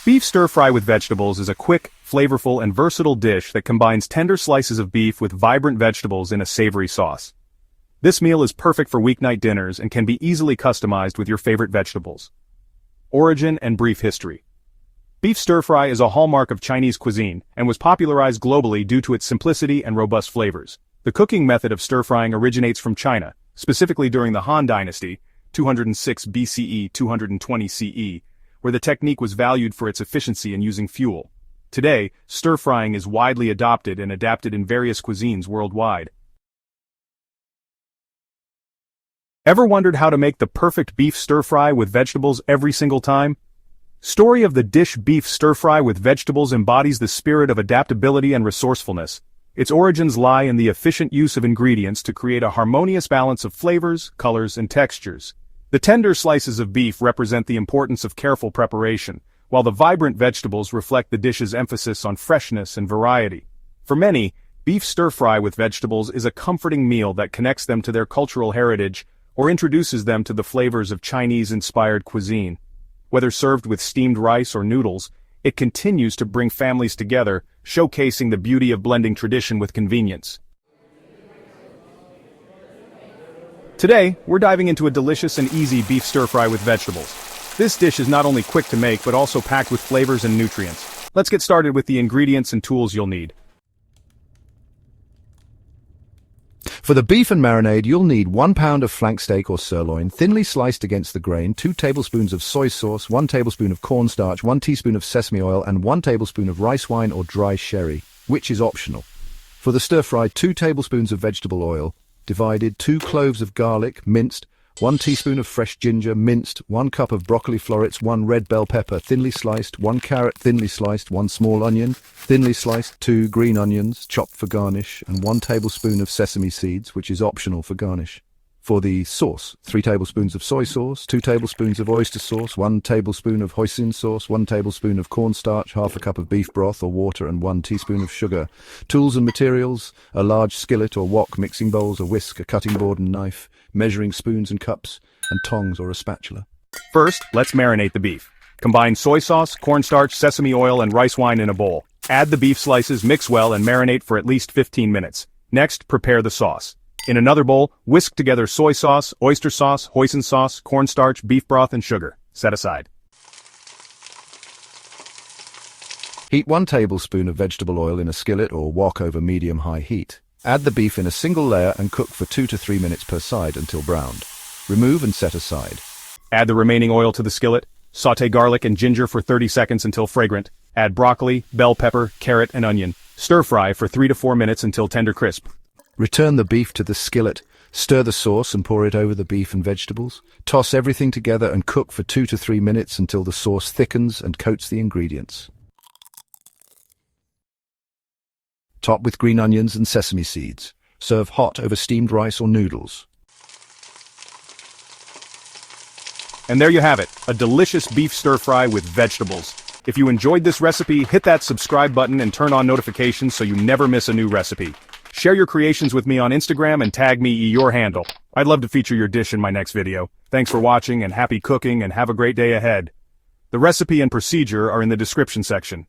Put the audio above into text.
Beef stir-fry with vegetables is a quick, flavorful and versatile dish that combines tender slices of beef with vibrant vegetables in a savory sauce. This meal is perfect for weeknight dinners and can be easily customized with your favorite vegetables. Origin and brief history. Beef stir-fry is a hallmark of Chinese cuisine and was popularized globally due to its simplicity and robust flavors. The cooking method of stir-frying originates from China, specifically during the Han Dynasty, 206 BCE, 220 CE, where the technique was valued for its efficiency in using fuel. Today, stir-frying is widely adopted and adapted in various cuisines worldwide. Ever wondered how to make the perfect beef stir-fry with vegetables every single time? Story of the dish beef stir-fry with vegetables embodies the spirit of adaptability and resourcefulness. Its origins lie in the efficient use of ingredients to create a harmonious balance of flavors, colors, and textures. The tender slices of beef represent the importance of careful preparation, while the vibrant vegetables reflect the dish's emphasis on freshness and variety. For many, beef stir-fry with vegetables is a comforting meal that connects them to their cultural heritage or introduces them to the flavors of Chinese-inspired cuisine. Whether served with steamed rice or noodles, it continues to bring families together, showcasing the beauty of blending tradition with convenience. Today, we're diving into a delicious and easy beef stir-fry with vegetables. This dish is not only quick to make but also packed with flavors and nutrients. Let's get started with the ingredients and tools you'll need. For the beef and marinade, you'll need 1 pound of flank steak or sirloin, thinly sliced against the grain, 2 tablespoons of soy sauce, 1 tablespoon of cornstarch, 1 teaspoon of sesame oil, and 1 tablespoon of rice wine or dry sherry, which is optional. For the stir-fry, 2 tablespoons of vegetable oil, divided, 2 cloves of garlic, minced, 1 teaspoon of fresh ginger, minced, 1 cup of broccoli florets, 1 red bell pepper, thinly sliced, 1 carrot, thinly sliced, 1 small onion, thinly sliced, 2 green onions, chopped for garnish, and 1 tablespoon of sesame seeds, which is optional for garnish. For the sauce, 3 tablespoons of soy sauce, 2 tablespoons of oyster sauce, 1 tablespoon of hoisin sauce, 1 tablespoon of cornstarch, half a cup of beef broth or water, and 1 teaspoon of sugar. Tools and materials: a large skillet or wok, mixing bowls, a whisk, a cutting board and knife, measuring spoons and cups, and tongs or a spatula. First, let's marinate the beef. Combine soy sauce, cornstarch, sesame oil, and rice wine in a bowl. Add the beef slices, mix well, and marinate for at least 15 minutes. Next, prepare the sauce. In another bowl, whisk together soy sauce, oyster sauce, hoisin sauce, cornstarch, beef broth, and sugar. Set aside. Heat 1 tablespoon of vegetable oil in a skillet or wok over medium-high heat. Add the beef in a single layer and cook for 2 to 3 minutes per side until browned. Remove and set aside. Add the remaining oil to the skillet. Sauté garlic and ginger for 30 seconds until fragrant. Add broccoli, bell pepper, carrot, and onion. Stir-fry for 3 to 4 minutes until tender crisp. Return the beef to the skillet, stir the sauce and pour it over the beef and vegetables. Toss everything together and cook for 2 to 3 minutes until the sauce thickens and coats the ingredients. Top with green onions and sesame seeds. Serve hot over steamed rice or noodles. And there you have it, a delicious beef stir-fry with vegetables. If you enjoyed this recipe, hit that subscribe button and turn on notifications so you never miss a new recipe. Share your creations with me on Instagram and tag me your handle. I'd love to feature your dish in my next video. Thanks for watching and happy cooking and have a great day ahead. The recipe and procedure are in the description section.